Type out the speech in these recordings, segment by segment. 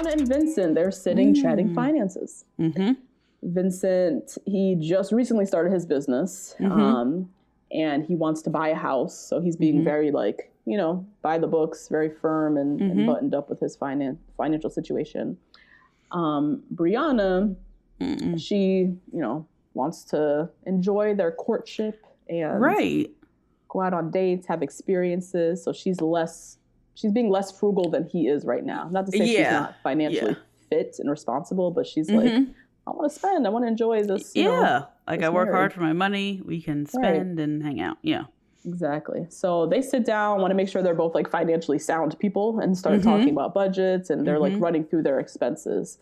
Brianna and Vincent, they're sitting chatting finances. Mm-hmm. Vincent, he just recently started his business, and he wants to buy a house. So he's being very like, by the books, very firm and buttoned up with his financial situation. Brianna, she, wants to enjoy their courtship and go out on dates, have experiences. So she's being less frugal than he is right now. Not to say she's not financially fit and responsible, but she's like, I want to spend. I want to enjoy this. I work hard for my money. We can spend and hang out. Yeah. Exactly. So they sit down, want to make sure they're both like financially sound people and start talking about budgets, and they're like running through their expenses.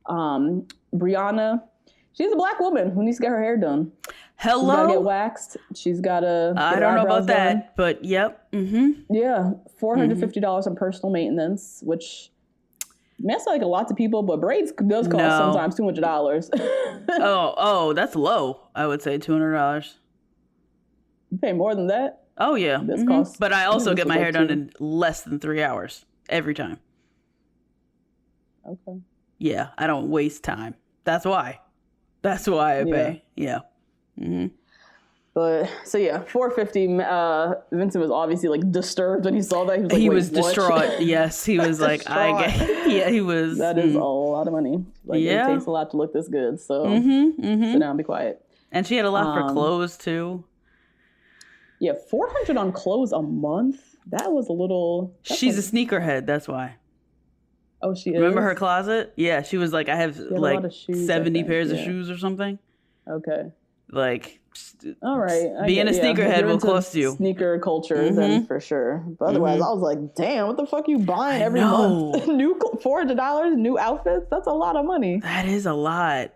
Brianna, she's a Black woman who needs to get her hair done. Hello? She's got to get waxed. She's got to I don't know about that, but yep. Yeah. $450 on personal maintenance, which that's like a lot to people, but braids does cost sometimes $200. Oh, that's low. I would say $200. You pay more than that? Oh, yeah. This costs. But I also get my hair done in less than 3 hours every time. Okay. Yeah, I don't waste time. That's why I pay. Yeah. But so yeah, $450. Vincent was obviously like disturbed when he saw that. He was distraught. Yes, he was like, he was. That is a lot of money. Like it takes a lot to look this good. So sit down, be quiet. And she had a lot for clothes too. Yeah, $400 on clothes a month. That was a little. She's a sneakerhead. That's why. Oh, she is. Remember her closet? Yeah, she was like, I have like shoes, 70 pairs of shoes or something. Okay. Like, all right. Being a sneakerhead will cost you. Sneaker culture, then for sure. But otherwise, I was like, damn, what the fuck you buying every month? New $400, new outfits? That's a lot of money. That is a lot.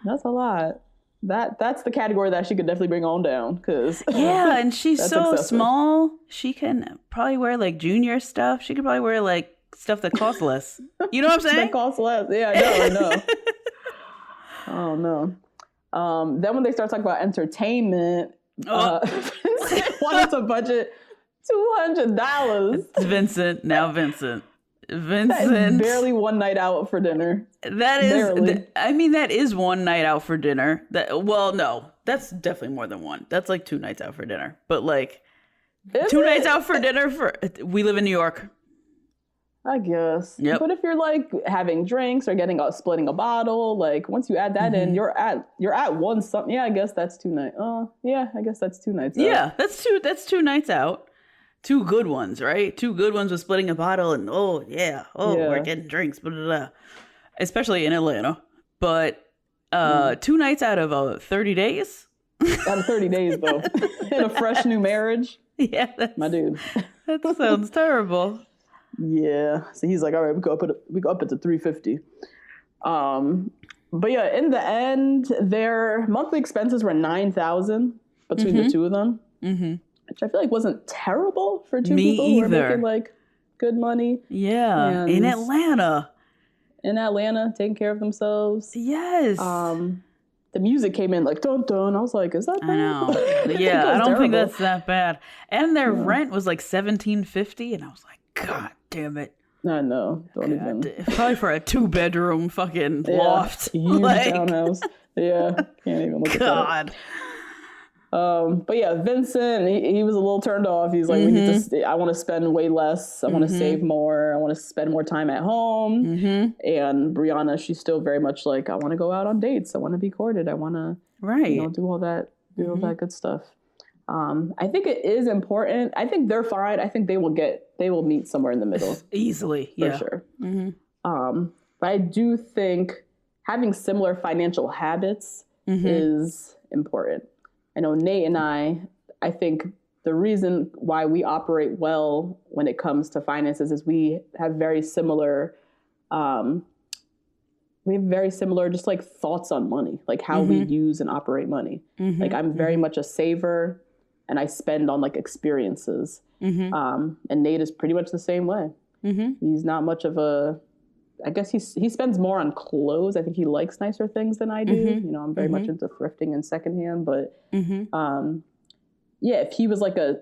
That's a lot. That's the category that she could definitely bring on down. Cause yeah, and she's so small. She can probably wear like junior stuff. She could probably wear like stuff that costs less. You know what I'm saying? That costs less. Yeah, I know. Oh, no. Then when they start talking about entertainment, Vincent wanted to budget $200. It's Vincent. That is barely one night out for dinner. That is, that is one night out for dinner. No, that's definitely more than one. That's like 2 nights out for dinner. But like, nights out for dinner we live in New York. I guess. Yep. But if you're like having drinks or splitting a bottle, like once you add that in, you're at one something. Yeah, I guess that's 2 nights. Yeah, I guess that's 2 nights out. Yeah, that's 2 nights out. 2 good ones, right? 2 good ones with splitting a bottle and we're getting drinks, blah, blah, blah. Especially in Atlanta. But 2 nights out of 30 days? Out of 30 days though. In a fresh new marriage? Yeah. My dude. That sounds terrible. Yeah. So he's like, all right, we go up it to $350. But yeah, in the end, their monthly expenses were $9,000 between the two of them. Which I feel like wasn't terrible for 2 people who were making like good money. Yeah, in Atlanta. Taking care of themselves. Yes. The music came in like dun dun. I was like, is that bad? I know. Yeah, I don't think that's that bad. And their rent was like $1,750, and I was like, God damn it. I know. Don't even. Probably for a 2-bedroom fucking loft. Huge townhouse. Yeah, can't even look at that. God. But yeah, Vincent, he was a little turned off. He's like, I want to spend way less. I want to save more. I want to spend more time at home. And Brianna, she's still very much like, I want to go out on dates. I want to be courted. I want to, do all that good stuff. I think it is important. I think they're fine. I think they will meet somewhere in the middle. Easily. For sure. But I do think having similar financial habits is important. I know Nate and I think the reason why we operate well when it comes to finances is we have very similar just like thoughts on money, like how we use and operate money. Like I'm very much a saver and I spend on like experiences. And Nate is pretty much the same way. He's not much of I guess he spends more on clothes. I think he likes nicer things than I do. You know, I'm very much into thrifting and secondhand, but if he was like a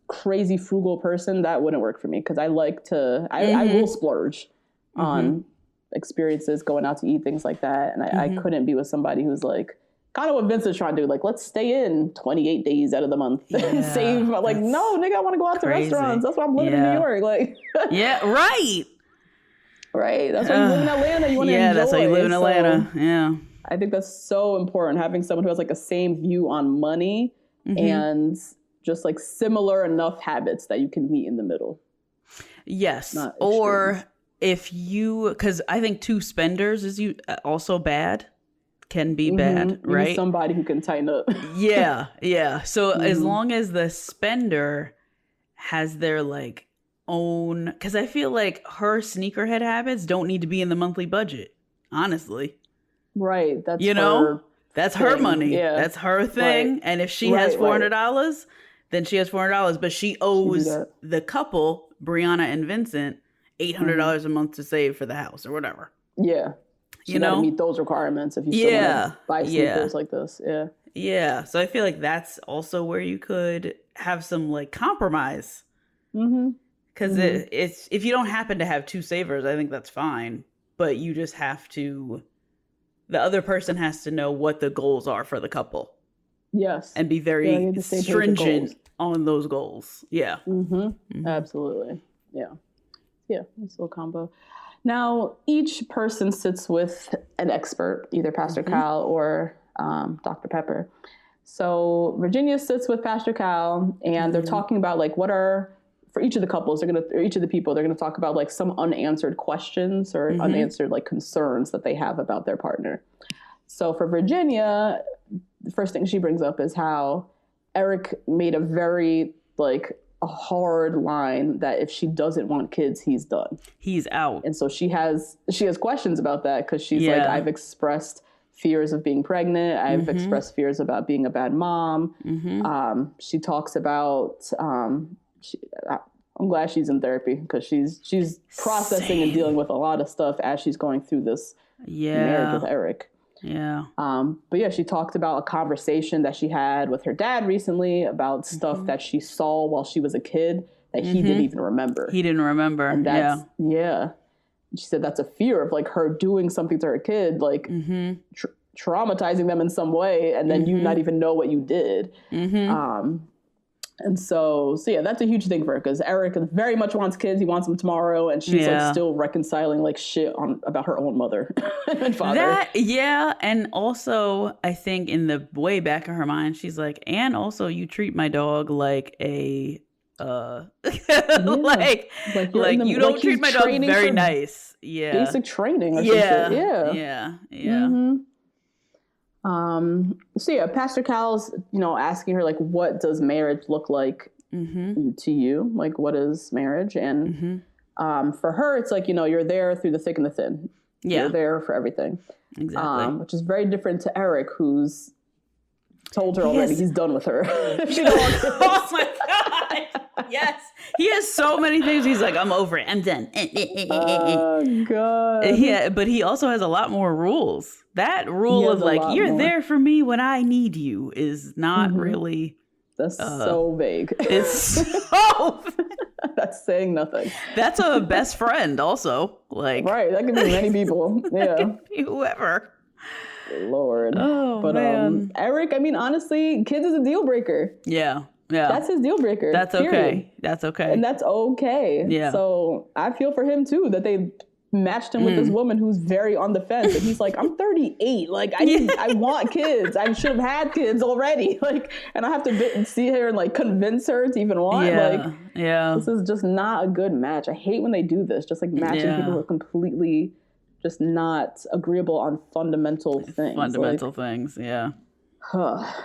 crazy frugal person, that wouldn't work for me because I like to, I will splurge on experiences, going out to eat, things like that. And I couldn't be with somebody who's like, kind of what Vincent's trying to do, like, let's stay in 28 days out of the month and save. Like, no, nigga, I want to go out to restaurants. That's why I'm living in New York. Like, right. Right. That's why you live in Atlanta. You want to enjoy. Yeah, that's why you live in Atlanta. Yeah. I think that's so important, having someone who has like a same view on money and just like similar enough habits that you can meet in the middle. Yes. Or if you, because I think two spenders is also bad, can be bad, right? Need somebody who can tighten up. Yeah. So as long as the spender has their like own, because I feel like her sneakerhead habits don't need to be in the monthly budget, honestly. Right. That's that's her money. Yeah. That's her thing. Right. And if she has $400, then she has $400. But she owes the couple, Brianna and Vincent, $800 a month to save for the house or whatever. Yeah. You gotta meet those requirements if you still want to buy sneakers like this. Yeah. Yeah. So I feel like that's also where you could have some like compromise. Because it's, if you don't happen to have two savers, I think that's fine. But you just have to, the other person has to know what the goals are for the couple. Yes. And be very stringent on those goals. Yeah. Absolutely. Yeah. Yeah. Nice little combo. Now, each person sits with an expert, either Pastor Cal or Dr. Pepper. So Virginia sits with Pastor Cal, and they're talking about like what are, for each of the couples, each of the people, they're gonna talk about like some unanswered questions or unanswered like concerns that they have about their partner. So for Virginia, the first thing she brings up is how Eric made a very like a hard line that if she doesn't want kids, he's done. He's out. And so she has questions about that, because she's like, I've expressed fears of being pregnant. I've expressed fears about being a bad mom. She talks about, I'm glad she's in therapy, because she's processing and dealing with a lot of stuff as she's going through this marriage with Eric. Yeah. But yeah, she talked about a conversation that she had with her dad recently about stuff that she saw while she was a kid that he didn't even remember. He didn't remember. And that's, she said that's a fear of like her doing something to her kid, like traumatizing them in some way, and then you not even know what you did. And so yeah, that's a huge thing for her, because Eric very much wants kids. He wants them tomorrow, and she's like still reconciling like shit about her own mother and father. And also I think in the way back of her mind, she's like, and also you treat my dog like a like you don't treat my dog very nice. Basic training. Or so yeah, Pastor Cal's, asking her like, what does marriage look like to you? Like, what is marriage? And for her, it's like, you're there through the thick and the thin. You're there for everything. Exactly. Which is very different to Eric, who's told her already he's done with her. Oh my God. Yes. He has so many things. He's like, I'm over it. I'm done. Oh, God. Yeah, but he also has a lot more rules. That rule of like, you're there for me when I need you is not really. That's so vague. It's so. That's saying nothing. That's a best friend also. Like. Right. That could be many people. Yeah. That could be whoever. Lord. Oh, but, man. Eric, I mean, honestly, kids is a deal breaker. Yeah. Yeah. That's his deal breaker. That's okay. Period. That's okay. And that's okay. Yeah. So I feel for him too, that they matched him with this woman who's very on the fence. And he's like, I'm 38. Like, I want kids. I should have had kids already. Like, and I have to see her and like convince her to even want. This is just not a good match. I hate when they do this. Just like matching people who are completely just not agreeable on fundamental things. Yeah.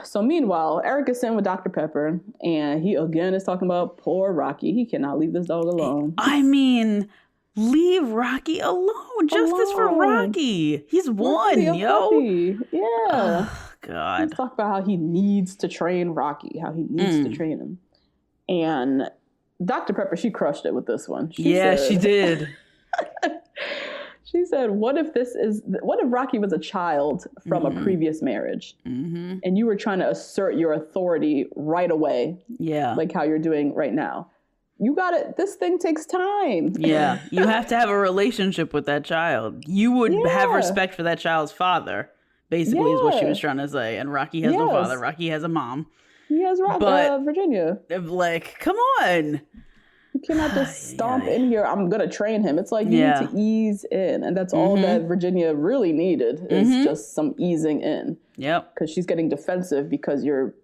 So meanwhile, Eric is sitting with Dr. Pepper, and he again is talking about poor Rocky. He cannot leave this dog alone. I mean, leave Rocky alone. Justice for Rocky. He's won, yo. Puppy. Yeah. Oh, God. Let's talk about how he needs to train Rocky, how he needs to train him. And Dr. Pepper, she crushed it with this one. She did. She said, what if Rocky was a child from a previous marriage and you were trying to assert your authority right away? Yeah. Like how you're doing right now. you got it. This thing takes time. Yeah. You have to have a relationship with that child. You would have respect for that child's father, basically, is what she was trying to say. And Rocky has no father. Rocky has a mom. He has Virginia. Like, come on. You cannot just stomp in here. I'm going to train him. It's like you need to ease in. And that's all that Virginia really needed is just some easing in. Yep. Because she's getting defensive because you're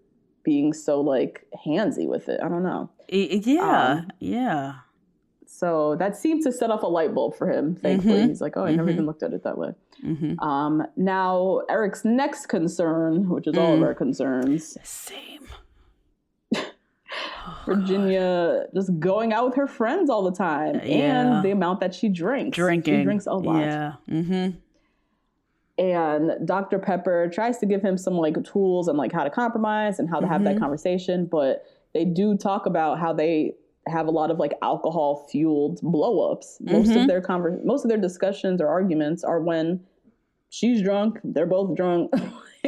being so like handsy with it. I don't know. Yeah. So that seemed to set off a light bulb for him, thankfully. He's like, oh, I never even looked at it that way. Now, Eric's next concern, which is all of our concerns. Same. Virginia just going out with her friends all the time. And the amount that she drinks. Drinking. She drinks a lot. Yeah. And Dr. Pepper tries to give him some like tools and like how to compromise and how to have that conversation. But they do talk about how they have a lot of like alcohol fueled blow-ups. Most of their discussions or arguments are when she's drunk, they're both drunk.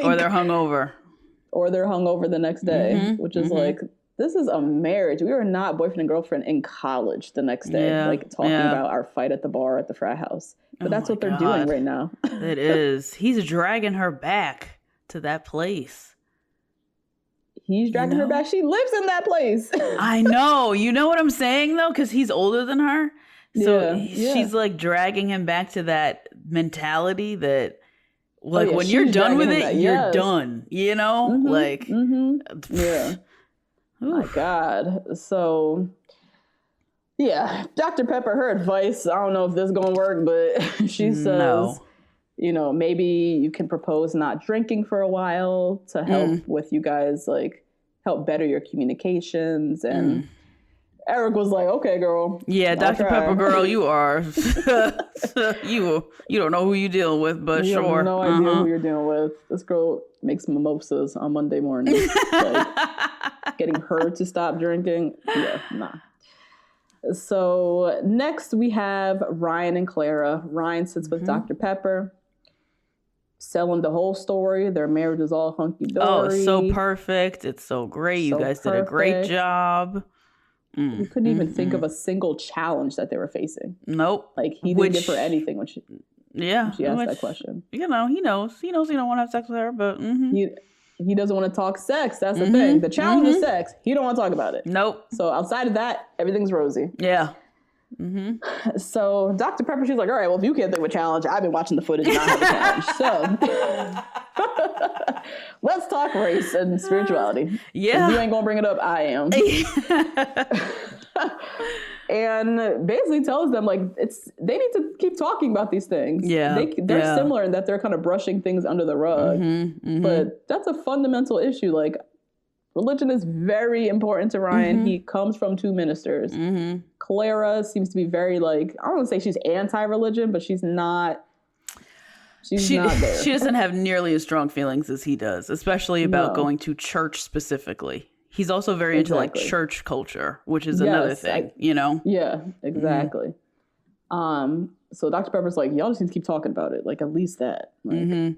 Or they're hungover. Or they're hungover the next day, which is like, this is a marriage. We are not boyfriend and girlfriend in college the next day, like talking about our fight at the bar at the frat house. But that's what they're doing right now. It is. He's dragging her back to that place. He's dragging her back. She lives in that place. I know. You know what I'm saying, though? Because he's older than her. So she's like dragging him back to that mentality that, like, when you're done with it, you're done. You know? Like, yeah. Oh my God. So, yeah, Dr. Pepper, her advice, I don't know if this is going to work, but she says, you know, maybe you can propose not drinking for a while to help with you guys, like, help better your communications. And Eric was like, okay, girl. Yeah, Dr. Pepper girl, you are. you don't know who you're dealing with, but you sure. have no idea who you're dealing with. This girl makes mimosas on Monday morning. Like, getting her to stop drinking. Yeah, nah. So next we have Ryan and Clara. Ryan sits with Dr. Pepper, selling the whole story. Their marriage is all hunky-dory. Oh, it's so perfect. It's so great. You guys did a great job. We couldn't even think of a single challenge that they were facing. Nope. Like, he didn't give her anything when she asked that question. You know, he knows he don't want to have sex with her, but he doesn't want to talk sex. That's the thing. The challenge is sex. He don't want to talk about it. Nope. So outside of that, everything's rosy. Yeah. So Dr. Pepper, she's like, all right, well, if you can't think of a challenge, I've been watching the footage and I have a challenge. So let's talk race and spirituality. Yeah. If you ain't going to bring it up, I am. And basically tells them, like, they need to keep talking about these things. Yeah. They're similar in that they're kind of brushing things under the rug. But that's a fundamental issue. Like, religion is very important to Ryan. He comes from two ministers. Clara seems to be very, like, I don't want to say she's anti-religion, but she's not. She's not there. She doesn't have nearly as strong feelings as he does, especially about going to church specifically. He's also very into like church culture, which is another thing, you know? Yeah, exactly. So Dr. Pepper's like, y'all just need to keep talking about it. Like, at least that. Like,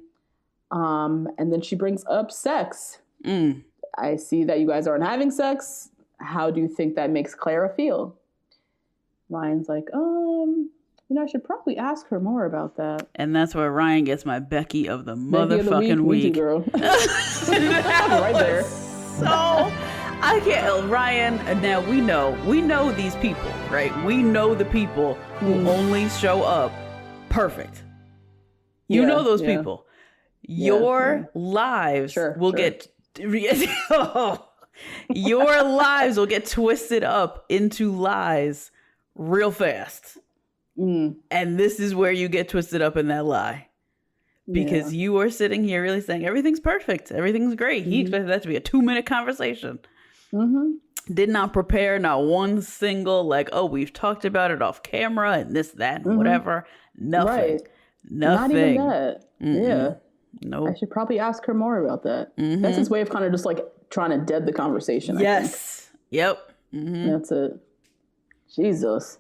and then she brings up sex. I see that you guys aren't having sex. How do you think that makes Clara feel? Ryan's like, you know, I should probably ask her more about that. And that's where Ryan gets my Becky of the motherfucking week. Girl. Right there. So I can't, Ryan. Now we know these people, right? We know the people who only show up perfect. You know those people. Your lives will get. Your lives will get twisted up into lies real fast. And this is where you get twisted up in that lie. Because you are sitting here really saying everything's perfect. Everything's great. He expected that to be a 2-minute conversation. Did not prepare not one single, like, oh, we've talked about it off camera and this, that, and whatever. Nothing. Right. Nothing. Not even that. Yeah. Nope. I should probably ask her more about that. That's his way of kind of just like trying to dead the conversation. Yes. Yep. That's it. Jesus.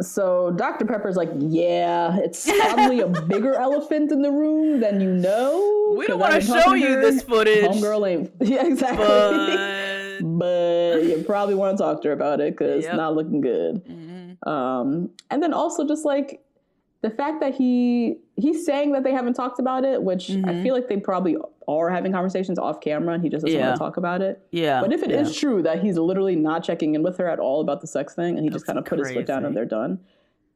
So Dr. Pepper's like, yeah, it's probably a bigger elephant in the room than you know. We don't want to show you this footage. Homegirl ain't. Yeah, exactly. but you probably want to talk to her about it because it's not looking good. And then also just like the fact that he's saying that they haven't talked about it, which I feel like they probably are having conversations off camera and he just doesn't want to talk about it. Yeah. But if it is true that he's literally not checking in with her at all about the sex thing and he just kind of put his foot down and they're done,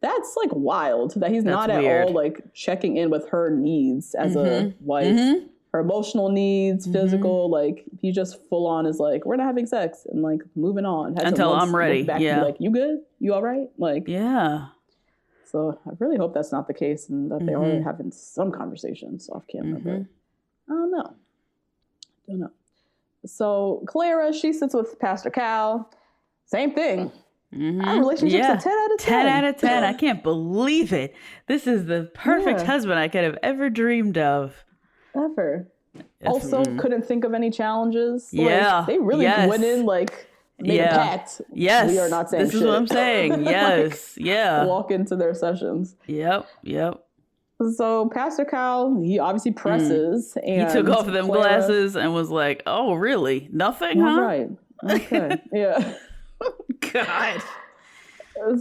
that's like wild that he's not at all like checking in with her needs as a wife, her emotional needs, physical, like he just full on is like, we're not having sex and like moving on. Until I'm ready. Back and be like, you good? You all right? Like, so I really hope that's not the case and that they are having some conversations off camera, but I don't know. So Clara, she sits with Pastor Cal. Same thing. Our relationship's a 10 out of 10. 10 out of 10. I can't believe it. This is the perfect husband I could have ever dreamed of. Ever. Also, couldn't think of any challenges. Like, they really went in like, made a pact. Yes. We are not saying this is what I'm saying. Yes. Like, walk into their sessions. Yep. So Pastor Cal, he obviously presses. And he took off them glasses and was like, oh, really? Nothing, huh? Right. Okay. Yeah. God.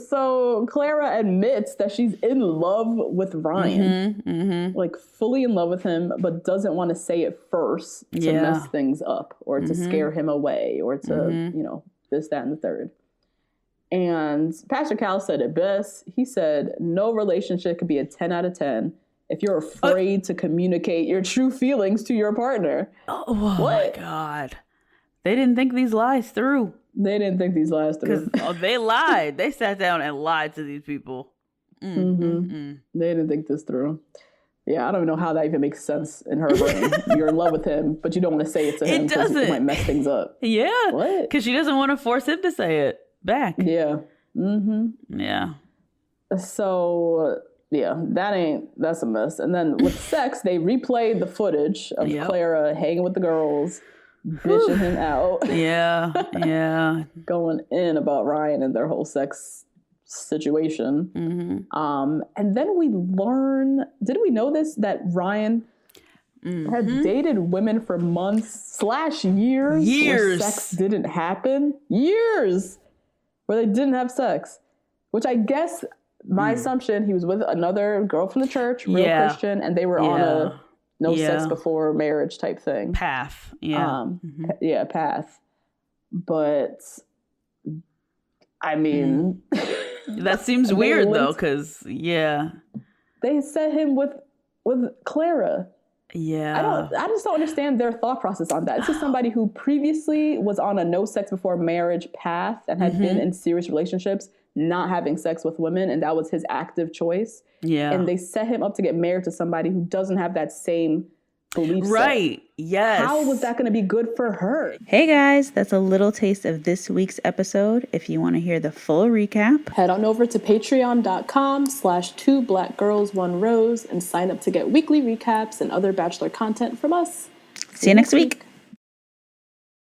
So Clara admits that she's in love with Ryan, like fully in love with him, but doesn't want to say it first to mess things up or to scare him away or to, this, that, and the third. And Pastor Cal said it best. He said, no relationship could be a 10 out of 10 if you're afraid to communicate your true feelings to your partner. Oh my God. They didn't think these lies through. They didn't think these lies through. Because they lied. They sat down and lied to these people. They didn't think this through. Yeah, I don't even know how that even makes sense in her brain. You're in love with him, but you don't want to say it to him because it might mess things up. Yeah. What? Because she doesn't want to force him to say it back. Yeah. Yeah. So, that's a mess. And then with sex, they replayed the footage of Clara hanging with the girls, bitching him out. Yeah. Going in about Ryan and their whole sex situation. And then we learn, did we know this, that Ryan had dated women for months / years where sex didn't happen? Years where they didn't have sex, which I guess my assumption, he was with another girl from the church, real Christian, and they were on a no sex before marriage type thing. Path. Path. But I mean, that seems weird though, because they set him with Clara. I just don't understand their thought process on that. This is somebody who previously was on a no sex before marriage path and had been in serious relationships, not having sex with women, and that was his active choice. And they set him up to get married to somebody who doesn't have that same belief set. Right. Yes. How was that going to be good for her? Hey guys, that's a little taste of this week's episode. If you want to hear the full recap, head on over to patreon.com/2blackgirls1rose and sign up to get weekly recaps and other Bachelor content from us. See you next week.